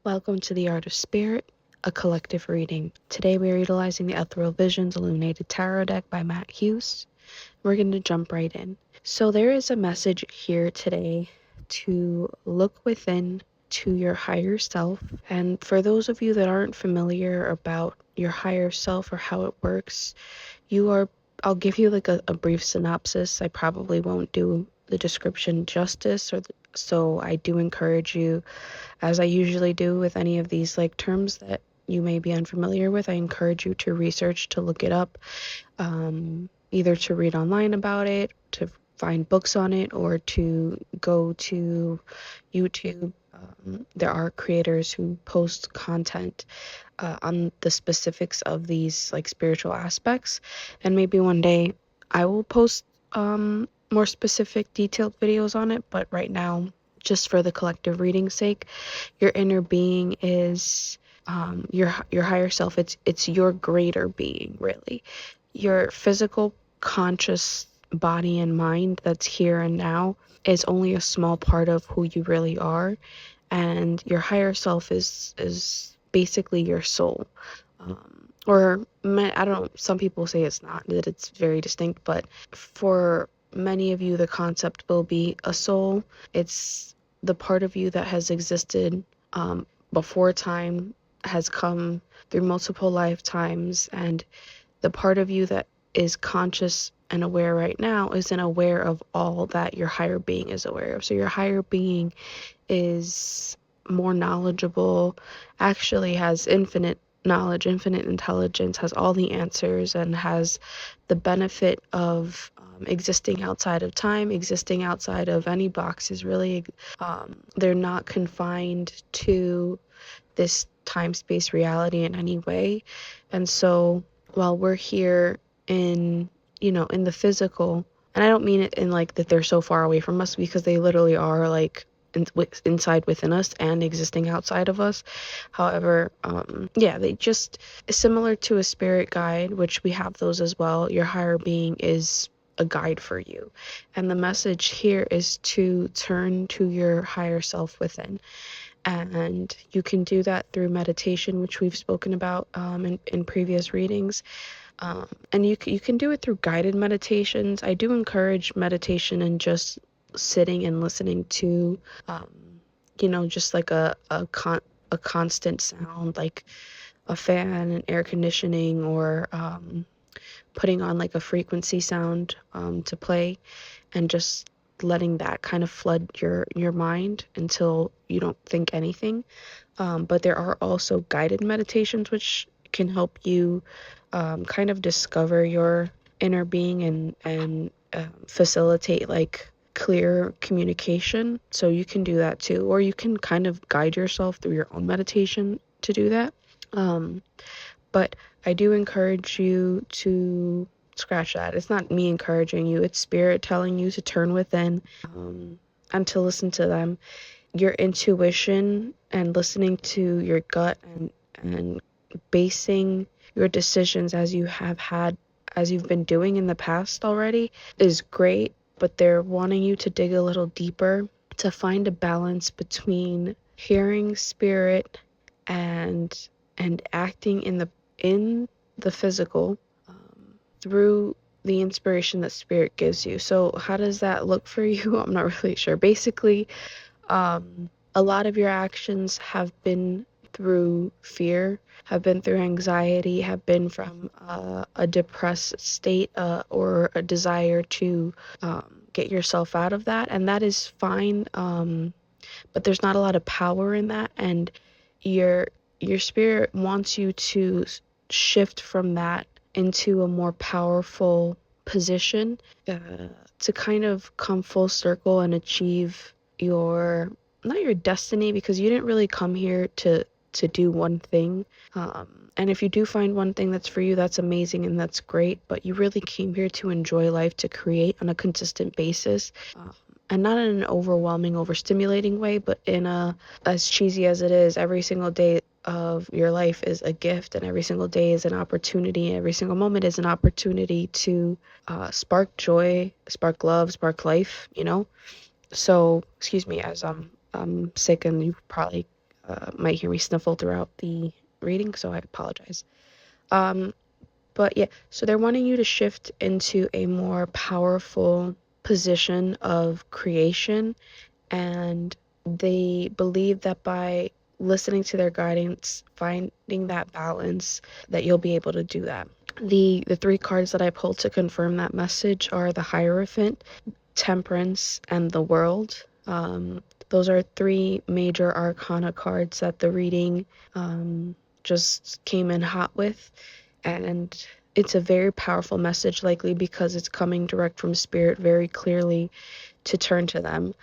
Welcome to the Art of Spirit, a collective reading. Today we are utilizing the Ethereal Visions Illuminated Tarot deck by Matt Hughes. We're going to jump right in. So there is a message here today to look within to your higher self. And for those of you that aren't familiar about your higher self or how it works, I'll give you like a brief synopsis. I probably won't do the description justice, so I do encourage you, as I usually do with any of these like terms that you may be unfamiliar with, I encourage you to research, to look it up, either to read online about it, to find books on it, or to go to YouTube. There are creators who post content on the specifics of these like spiritual aspects, and maybe one day I will post more specific detailed videos on it, but right now, just for the collective reading's sake, your inner being is your higher self. It's your greater being, really. Your physical conscious body and mind that's here and now is only a small part of who you really are, and your higher self is basically your soul. I don't know, some people say it's not, that it's very distinct, but for many of you the concept will be a soul. It's the part of you that has existed before time has come through multiple lifetimes, and the part of you that is conscious and aware right now isn't aware of all that your higher being is aware of. So your higher being is more knowledgeable, actually has infinite knowledge, infinite intelligence, has all the answers, and has the benefit of existing outside of time, existing outside of any boxes, really. They're not confined to this time-space reality in any way. And so while we're here in the physical, and I don't mean it in like that they're so far away from us, because they literally are like inside within us and existing outside of us. However, they just, similar to a spirit guide, which we have those as well. Your higher being is a guide for you, and the message here is to turn to your higher self within. And you can do that through meditation, which we've spoken about in previous readings. And you can do it through guided meditations. I do encourage meditation and just sitting and listening to, just like a constant sound, like a fan and air conditioning, or putting on like a frequency sound to play, and just letting that kind of flood your mind until you don't think anything. But there are also guided meditations which can help you kind of discover your inner being and facilitate like clear communication. So you can do that too, or you can kind of guide yourself through your own meditation to do that. But I do encourage you to scratch that. It's not me encouraging you, it's spirit telling you to turn within and to listen to them. Your intuition and listening to your gut and basing your decisions as you've been doing in the past already is great, but they're wanting you to dig a little deeper to find a balance between hearing spirit and acting in the physical through the inspiration that spirit gives you. So how does that look for you? I'm not really sure. Basically, a lot of your actions have been through fear, have been through anxiety, have been from a depressed state or a desire to get yourself out of that, and that is fine. But there's not a lot of power in that, and your spirit wants you to shift from that into a more powerful position to kind of come full circle and achieve not your destiny, because you didn't really come here to do one thing. And if you do find one thing that's for you, that's amazing and that's great, but you really came here to enjoy life, to create on a consistent basis. And not in an overwhelming, overstimulating way, but in as cheesy as it is, every single day of your life is a gift, and every single day is an opportunity, every single moment is an opportunity to spark joy, spark love, spark life, So, excuse me, as I'm sick and you probably might hear me sniffle throughout the reading, so I apologize. But yeah, so they're wanting you to shift into a more powerful position of creation, and they believe that by listening to their guidance, finding that balance, that you'll be able to do that. The three cards that I pulled to confirm that message are the Hierophant, Temperance, and the World. Those are three major arcana cards that the reading just came in hot with, and it's a very powerful message, likely because it's coming direct from spirit very clearly to turn to them.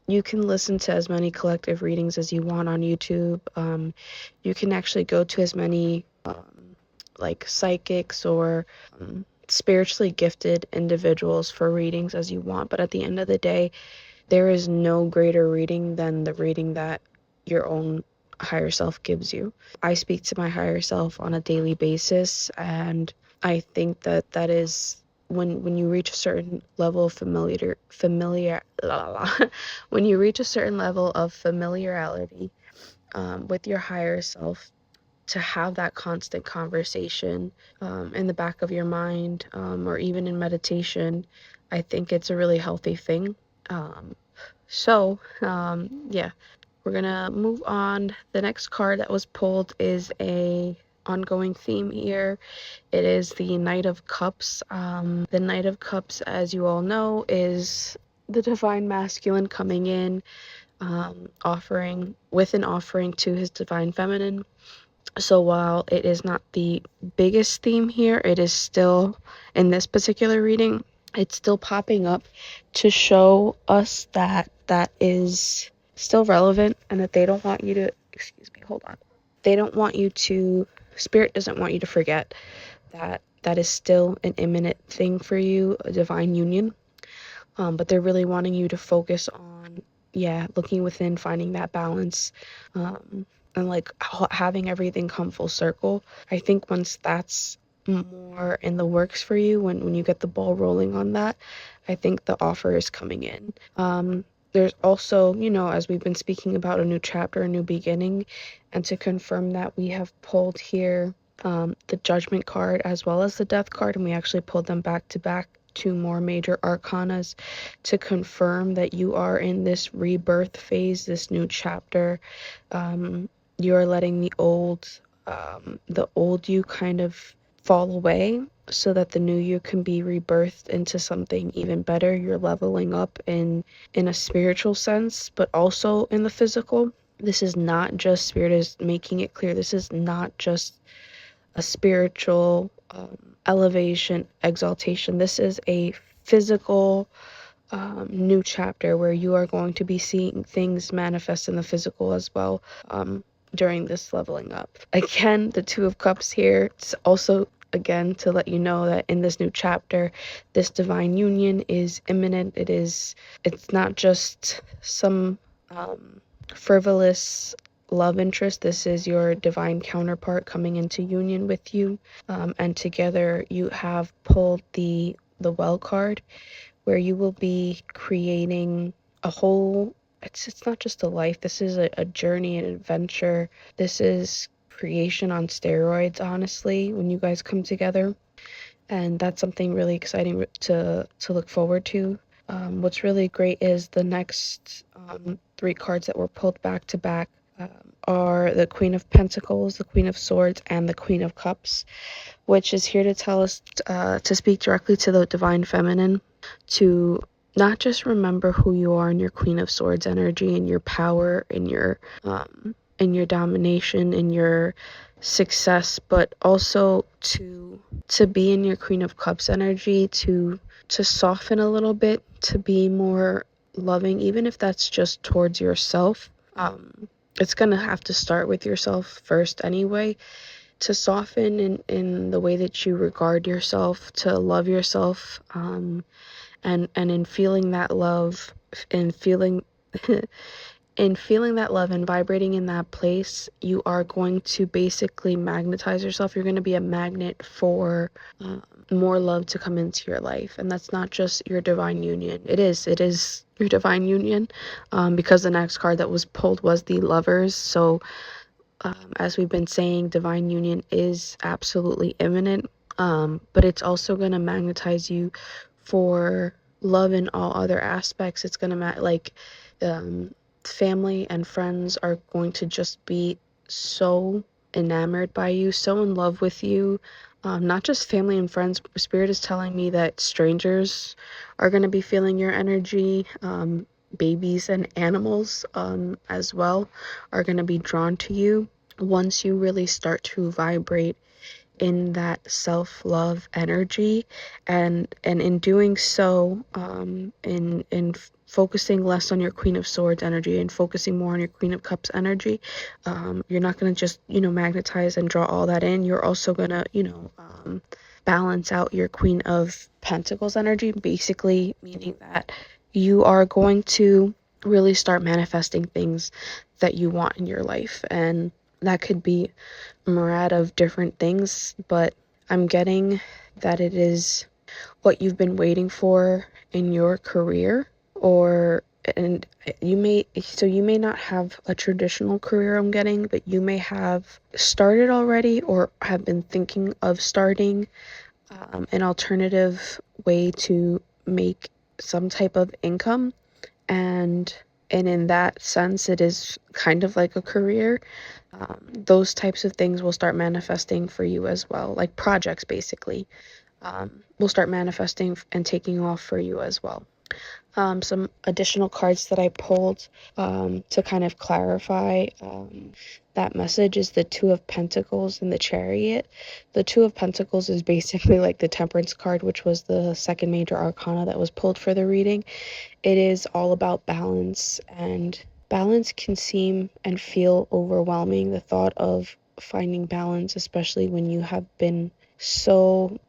You can listen to as many collective readings as you want on YouTube. You can actually go to as many like psychics or spiritually gifted individuals for readings as you want, but at the end of the day, there is no greater reading than the reading that your own higher self gives you. I speak to my higher self on a daily basis, and I think that that is when you reach a certain level of when you reach a certain level of familiarity with your higher self, to have that constant conversation in the back of your mind, or even in meditation, I think it's a really healthy thing. Yeah, we're gonna move on. The next card that was pulled is a ongoing theme here. It is the Knight of Cups. The Knight of Cups, as you all know, is the divine masculine coming in, offering to his divine feminine. So while it is not the biggest theme here, it is still, in this particular reading, it's still popping up to show us that that is still relevant, and that they don't want you to, they don't want you to, Spirit doesn't want you to forget that that is still an imminent thing for you, a divine union. But they're really wanting you to focus on, looking within, finding that balance, and like having everything come full circle. I think once that's more in the works for you, when you get the ball rolling on that, I think the offer is coming in. There's also, as we've been speaking about, a new chapter, a new beginning, and to confirm that, we have pulled here the Judgment card as well as the Death card, and we actually pulled them back to back, two more major arcanas, to confirm that you are in this rebirth phase, this new chapter. You are letting the old you kind of fall away, so that the new you can be rebirthed into something even better. You're leveling up in a spiritual sense, but also in the physical. This is not just, Spirit is making it clear, this is not just a spiritual elevation, exaltation. This is a physical new chapter where you are going to be seeing things manifest in the physical as well, during this leveling up. Again, the Two of Cups here, it's also, again, to let you know that in this new chapter, this divine union is imminent. It's not just some frivolous love interest. This is your divine counterpart coming into union with you, and together you have pulled the Well card, where you will be creating a whole, it's not just a life, this is a journey, an adventure. This is creation on steroids, honestly, when you guys come together, and that's something really exciting to look forward to. What's really great is the next three cards that were pulled back to back are the Queen of Pentacles, the Queen of Swords, and the Queen of Cups, which is here to tell us to speak directly to the divine feminine, to not just remember who you are in your Queen of Swords energy, and your power, in your domination, in your success, but also to be in your Queen of Cups energy, to soften a little bit, to be more loving, even if that's just towards yourself. It's gonna have to start with yourself first anyway, to soften in the way that you regard yourself, to love yourself, and in feeling that love, and feeling that love and vibrating in that place, you are going to basically magnetize yourself. You're going to be a magnet for more love to come into your life. And that's not just your divine union. It is your divine union, because the next card that was pulled was the Lovers. So as we've been saying, divine union is absolutely imminent, but it's also going to magnetize you for love in all other aspects. It's going to um, family and friends are going to just be so enamored by you, so in love with you. Not just family and friends. Spirit is telling me that strangers are going to be feeling your energy. Babies and animals as well are going to be drawn to you once you really start to vibrate in that self-love energy, and in doing so, in focusing less on your Queen of Swords energy and focusing more on your Queen of Cups energy, you're not going to just magnetize and draw all that in. You're also going to balance out your Queen of Pentacles energy, basically meaning that you are going to really start manifesting things that you want in your life. And that could be a myriad of different things, but I'm getting that it is what you've been waiting for in your career, or and you may not have a traditional career, I'm getting, but you may have started already or have been thinking of starting an alternative way to make some type of income, and in that sense it is kind of like a career. Those types of things will start manifesting for you as well, like projects basically, will start manifesting and taking off for you as well. Some additional cards that I pulled to kind of clarify that message is the Two of Pentacles and the Chariot. The Two of Pentacles is basically like the Temperance card, which was the second major arcana that was pulled for the reading. It is all about balance, and balance can seem and feel overwhelming. The thought of finding balance, especially when you have been so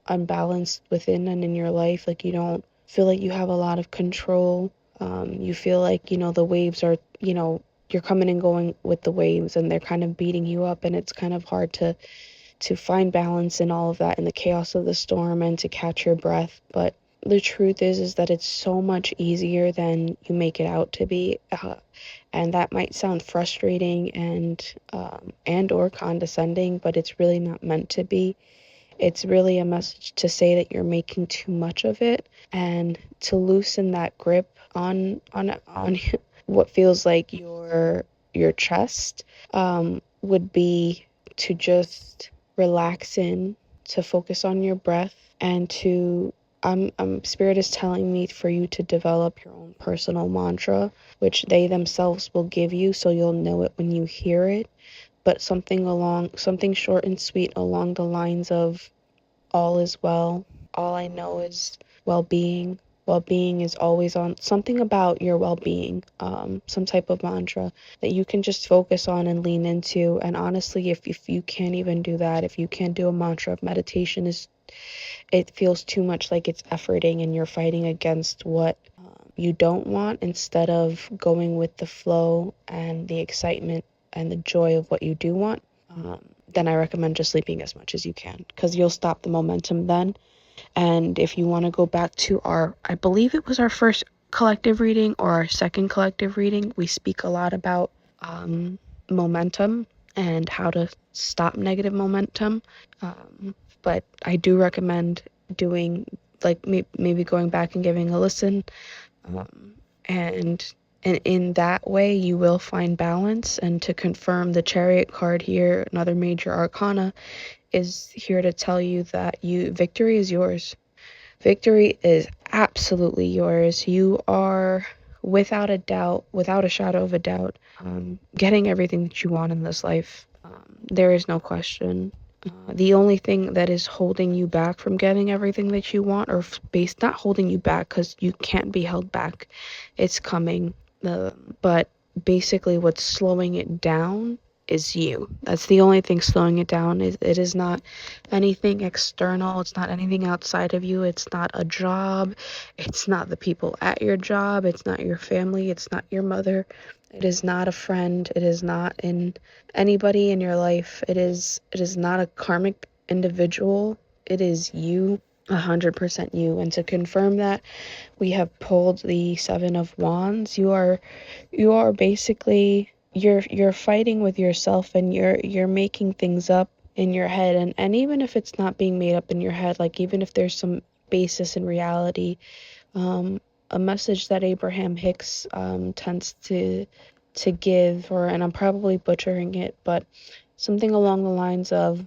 unbalanced within and in your life, like you don't feel like you have a lot of control. You feel like, the waves are, you're coming and going with the waves and they're kind of beating you up, and it's kind of hard to find balance in all of that, in the chaos of the storm, and to catch your breath. But the truth is that it's so much easier than you make it out to be. And that might sound frustrating and or condescending, but it's really not meant to be. It's really a message to say that you're making too much of it, and to loosen that grip on what feels like your chest, would be to just relax in, to focus on your breath, and to Spirit is telling me for you to develop your own personal mantra, which they themselves will give you, so you'll know it when you hear it. But something short and sweet along the lines of all is well. All I know is well-being. Well-being is always on. Something about your well-being, some type of mantra that you can just focus on and lean into. And honestly, if you can't even do that, if you can't do a mantra of meditation, it feels too much like it's efforting and you're fighting against what you don't want, instead of going with the flow and the excitement and the joy of what you do want, then I recommend just sleeping as much as you can, because you'll stop the momentum then. And if you want to go back to I believe it was our first collective reading or our second collective reading, we speak a lot about momentum and how to stop negative momentum. But I do recommend doing, like, maybe going back and giving a listen. And in that way, you will find balance. And to confirm, the Chariot card here, another major arcana, is here to tell you that victory is yours. Victory is absolutely yours. You are, without a doubt, without a shadow of a doubt, getting everything that you want in this life. There is no question. The only thing that is holding you back from getting everything that you want, or not holding you back, because you can't be held back, it's coming. But basically what's slowing it down is you. That's the only thing slowing it down. It is not anything external. It's not anything outside of you. It's not a job. It's not the people at your job. It's not your family. It's not your mother. It is not a friend. It is not in anybody in your life. It is not a karmic individual. it is you, 100% you. And to confirm that, we have pulled the Seven of Wands. You are basically, you're fighting with yourself, and you're making things up in your head, and even if it's not being made up in your head, like even if there's some basis in reality, a message that Abraham Hicks tends to give, or, and I'm probably butchering it, but something along the lines of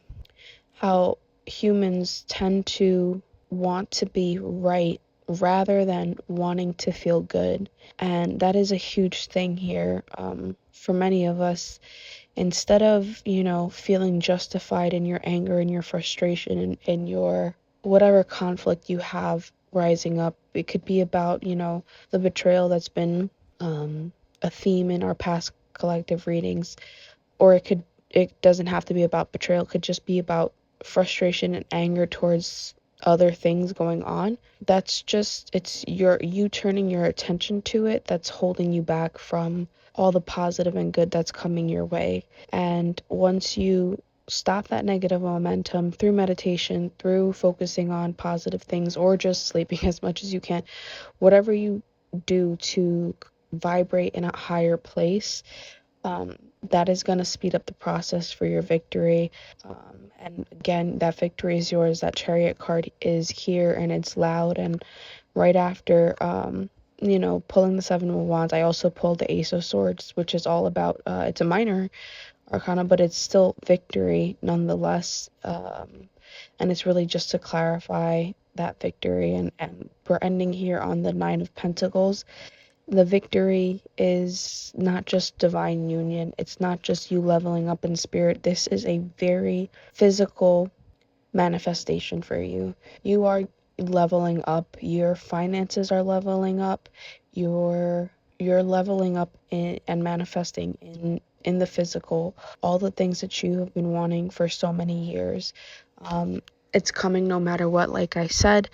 how humans tend to want to be right rather than wanting to feel good. And that is a huge thing here, for many of us. Instead of, feeling justified in your anger and your frustration and your whatever conflict you have rising up, it could be about, the betrayal that's been a theme in our past collective readings, or it doesn't have to be about betrayal. It could just be about frustration and anger towards other things going on. That's just, it's you turning your attention to it that's holding you back from all the positive and good that's coming your way. And once you stop that negative momentum through meditation, through focusing on positive things, or just sleeping as much as you can, whatever you do to vibrate in a higher place, that is going to speed up the process for your victory. And again, that victory is yours. That Chariot card is here, and it's loud. And right after, pulling the Seven of Wands, I also pulled the Ace of Swords, which is all about, it's a minor arcana, but it's still victory nonetheless. And it's really just to clarify that victory. And we're ending here on the Nine of Pentacles. The victory is not just divine union. It's not just you leveling up in spirit. This is a very physical manifestation for you. You are leveling up. Your finances are leveling up. You're leveling up and manifesting in the physical. All the things that you have been wanting for so many years. It's coming no matter what. Like I said,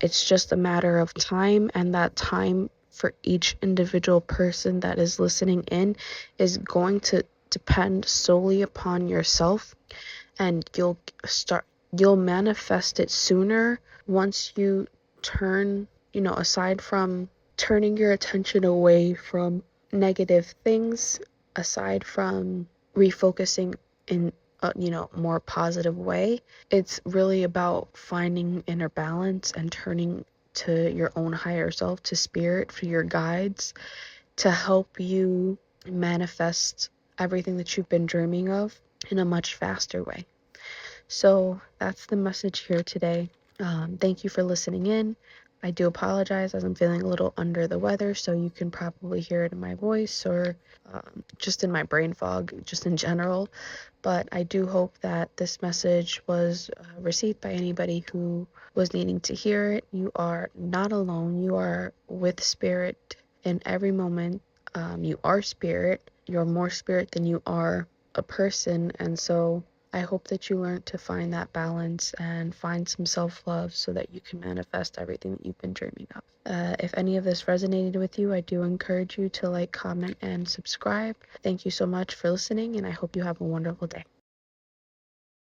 it's just a matter of time, and that time for each individual person that is listening in is going to depend solely upon yourself, and you'll manifest it sooner once you turn, aside from turning your attention away from negative things, aside from refocusing in a, more positive way. It's really about finding inner balance and turning to your own higher self, to spirit, for your guides, to help you manifest everything that you've been dreaming of in a much faster way. So that's the message here today. Thank you for listening in. I do apologize as I'm feeling a little under the weather, so you can probably hear it in my voice, or just in my brain fog, just in general. But I do hope that this message was received by anybody who was needing to hear it. You are not alone. You are with spirit in every moment. You are spirit. You're more spirit than you are a person. And so I hope that you learn to find that balance and find some self-love so that you can manifest everything that you've been dreaming of. If any of this resonated with you, I do encourage you to like, comment, and subscribe. Thank you so much for listening, and I hope you have a wonderful day.